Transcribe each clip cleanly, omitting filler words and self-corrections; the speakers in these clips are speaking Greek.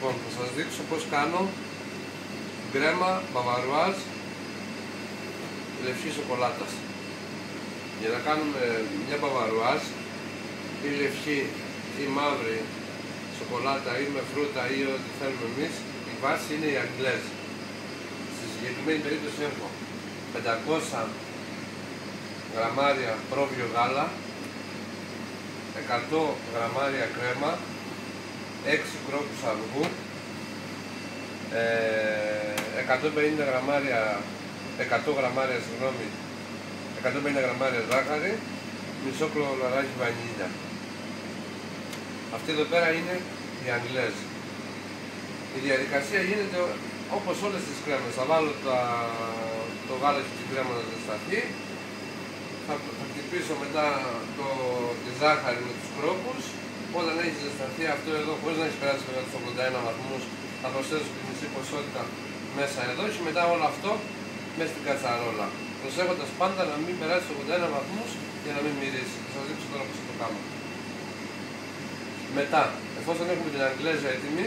Λοιπόν, θα σας δείξω πώς κάνω γκρέμα μπαβαρουάζ λευκής σοκολάτας. Για να κάνουμε μια μπαβαρουάζ ή λευκή ή μαύρη σοκολάτα ή με φρούτα ή ό,τι θέλουμε εμείς, η βάση είναι η Αγγλέζ. Στη συγκεκριμένη περίπτωση έχω 500 γραμμάρια πρόβιο γάλα, 100 γραμμάρια κρέμα, 6 κρόκους αυγού, 150 γραμμάρια 150 ζάχαρη, μισό κλωράκι βανίλια. Αυτή εδώ πέρα είναι η Αγγλέζ. Η διαδικασία γίνεται όπως όλες τις κρέμες. Θα βάλω το γάλα και την κρέμα να ζεσταθεί. Θα χτυπήσω μετά τη ζάχαρη με τους κρόκους. Όταν έχει ζεσταθεί αυτό εδώ, χωρίς να έχει περάσει βέβαια τους 81 βαθμούς, θα προσθέσω τη μισή ποσότητα μέσα εδώ και μετά όλο αυτό μέσα στην κατσαρόλα. Προσέχοντας πάντα να μην περάσει τους 81 βαθμούς για να μην μυρίσει. Θα σας δείξω τώρα πώς θα το κάνω. Μετά, εφόσον έχουμε την Αγγλέζα έτοιμη,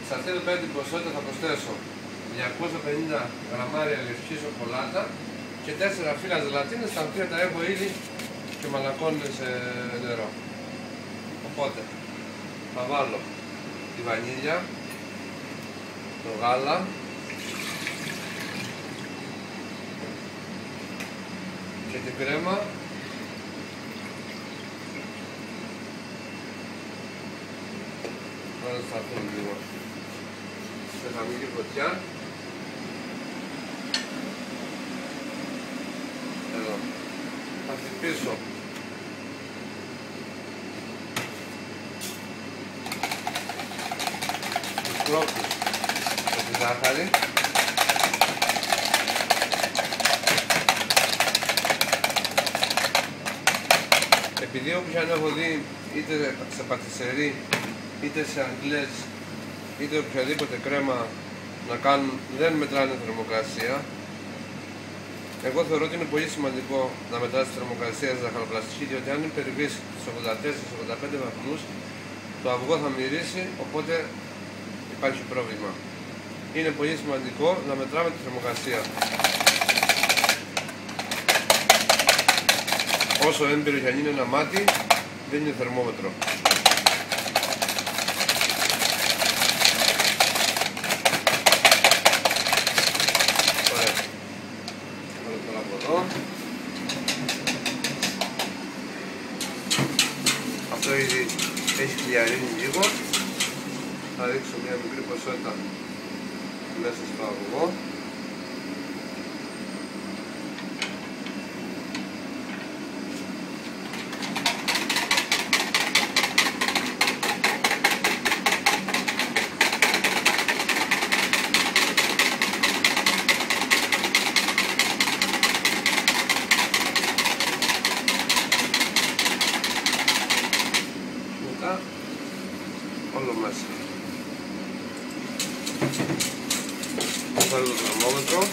σε αυτή εδώ πέρα την ποσότητα θα προσθέσω 250 γραμμάρια λευκή σοκολάτα και 4 φύλλα ζελατίνες, τα οποία τα έχω ήδη και μαλακώνουν σε νερό. Οπότε, θα βάλω τη βανίλια, το γάλα, και την κρέμα, να σταθούν λίγο σε χαμηλή φωτιά. Εδώ θα χτυπήσω τους κρόκους με τη ζάχαρη. Επειδή όπως αν έχω δει είτε σε πατησερί είτε σε Αγγλέζ είτε οποιαδήποτε κρέμα να κάνουν, δεν μετράνε θερμοκρασία. Εγώ θεωρώ ότι είναι πολύ σημαντικό να μετράσει τη θερμοκρασία στη ζαχαροπλαστική, διότι αν υπερβείς στους 84-85 βαθμούς το αυγό θα μυρίσει, οπότε υπάρχει πρόβλημα. Είναι πολύ σημαντικό να μετράμε τη θερμοκρασία. Όσο έμπειρο κι αν είναι ένα μάτι, δεν είναι θερμόμετρο. Ωραία. Βάλω τώρα από εδώ. Αυτό ήδη έχει χλιαρίνει λίγο. Θα ρίξω μια μικρή ποσότητα μέσα στο αυγό. Όλο μέσα. Βάλω το θερμόμετρο.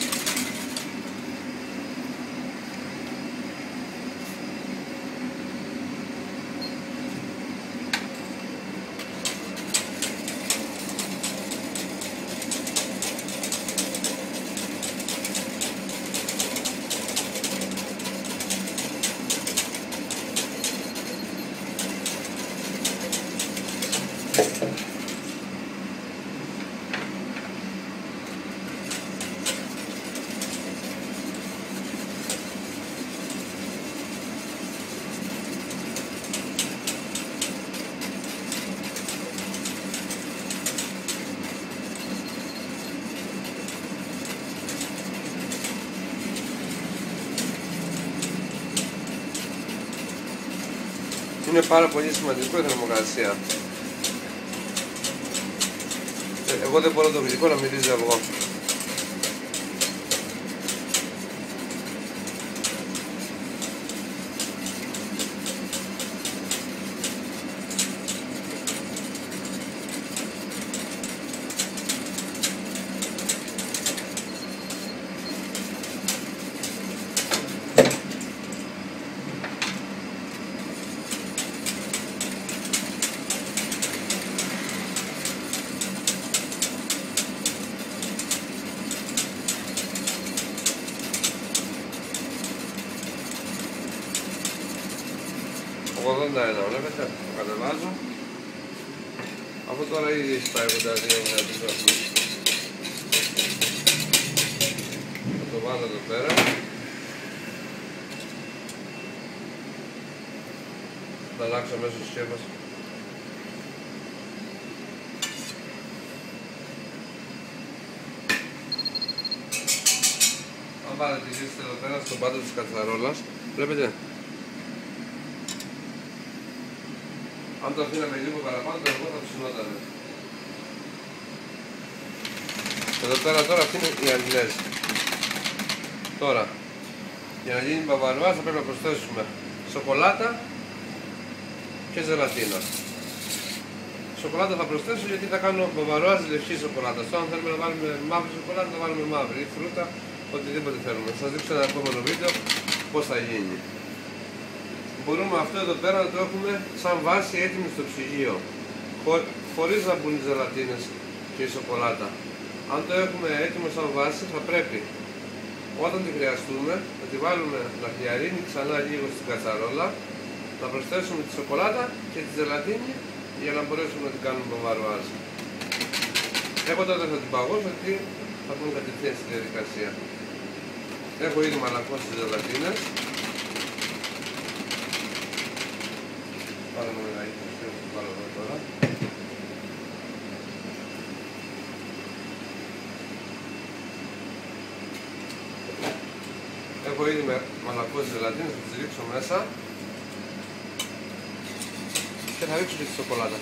Είναι πάρα πολύ σημαντικό η θερμοκρασία. Εγώ δεν μπορώ το γλυκό να μυρίζει αυγό. 81, βλέπετε, το κατεβάζω. Αυτό τώρα ήδη έχει πάει 82 δυνατή. Θα το βάλω εδώ πέρα. Θα αλλάξω αμέσως συσκεύαση. Αν παρατηρήσετε εδώ πέρα στον πάτο της κατσαρόλας, βλέπετε, αν το αφήναμε λίγο παραπάνω, το αργό θα ψινότανε. Εδώ πέρα τώρα αυτή είναι η Αγγλέζη. Τώρα, για να γίνει μπαβαρουά θα πρέπει να προσθέσουμε σοκολάτα και ζελατίνα. Σοκολάτα θα προσθέσω γιατί θα κάνω μπαβαρουάζ λευκή σοκολάτα. Τώρα αν θέλουμε να βάλουμε μαύρη σοκολάτα θα βάλουμε μαύρη ή φρούτα, οτιδήποτε θέλουμε. Θα σας δείξω ένα επόμενο βίντεο πώς θα γίνει. Μπορούμε αυτό εδώ πέρα να το έχουμε σαν βάση έτοιμη στο ψυγείο, χωρίς να μπουν οι ζελατίνες και η σοκολάτα. Αν το έχουμε έτοιμο σαν βάση θα πρέπει όταν τη χρειαστούμε να τη βάλουμε να χλιαρίνει ξανά λίγο στην κατσαρόλα, να προσθέσουμε τη σοκολάτα και τη ζελατίνη για να μπορέσουμε να την κάνουμε μπαβαρουάζ. Εγώ τότε θα την παγώσω γιατί θα πούμε κατευθείαν στη διαδικασία. Έχω ήδη μαλακώσει τις ζελατίνες. Πάρε μου ένα ίχνος και θα το βάλω εδώ τώρα. Έχω ήδη μαλακώσει ζελατίνες, θα τις ρίξω μέσα και θα ρίξω και τη σοκολάτα.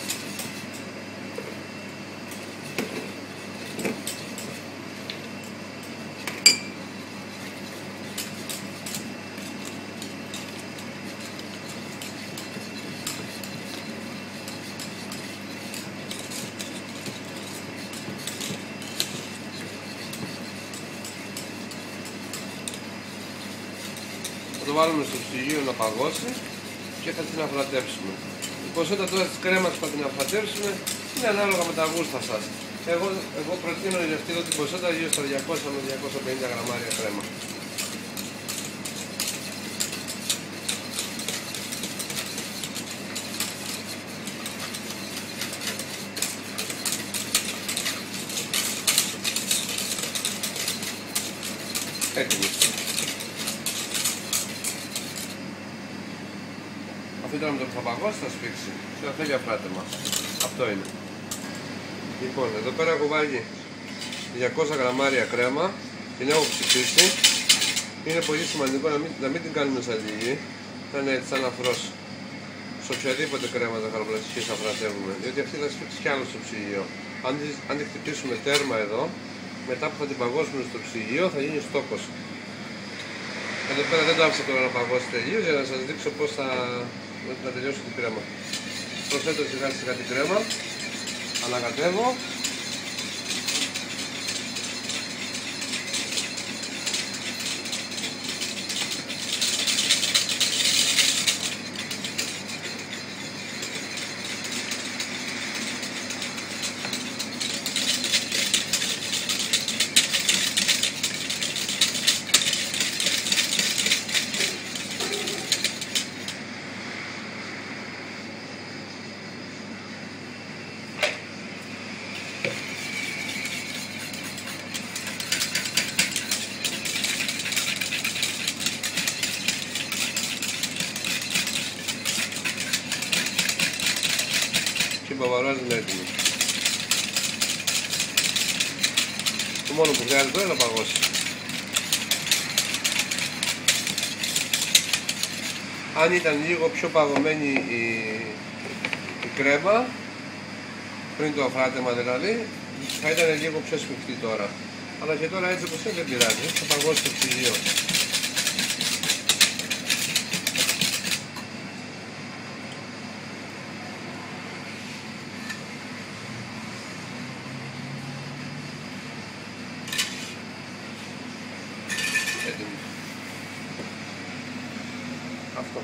Θα το βάλουμε στο ψυγείο να παγώσει και θα την αφρατέψουμε. Η ποσότητα τώρα της κρέμας που θα την αφρατέψουμε είναι ανάλογα με τα γούστα σας. Εγώ προτείνω για αυτή εδώ την ποσότητα γύρω στα 200 με 250 γραμμάρια κρέμα. Έτοιμη. Αυτή τώρα με το που θα παγώσει θα σφίξει και θα φεύγει αφράτεμα. Αυτό είναι. Λοιπόν, εδώ πέρα έχω βάλει 200 γραμμάρια κρέμα, την έχω ψηφίσει. Είναι πολύ σημαντικό να μην την κάνουμε σαν λίγη, θα είναι έτσι σαν αφρός. Σε οποιαδήποτε κρέματα χαροπλαστικής αφρατεύουμε, διότι αυτή θα σφίξει κι άλλο στο ψυγείο. Αν τη χτυπήσουμε τέρμα εδώ, μετά που θα την παγώσουμε στο ψυγείο θα γίνει στόκος. Εδώ πέρα δεν το άφησα τώρα να παγώσει τελείως για να σας δείξω πώς θα να τελειώσω την κρέμα. Προσθέτω σιγά σιγά την κρέμα, ανακατεύω. Και η μπαβαρουάζ είναι έτοιμη. Το μόνο που χρειάζεται είναι να παγώσει. Αν ήταν λίγο πιο παγωμένη η κρέμα, πριν το αφράτεμα δηλαδή, θα ήταν λίγο πιο σφιχτή τώρα. Αλλά και τώρα έτσι όπως είναι δεν πειράζει, θα παγώσει το ψυγείο. Αυτό.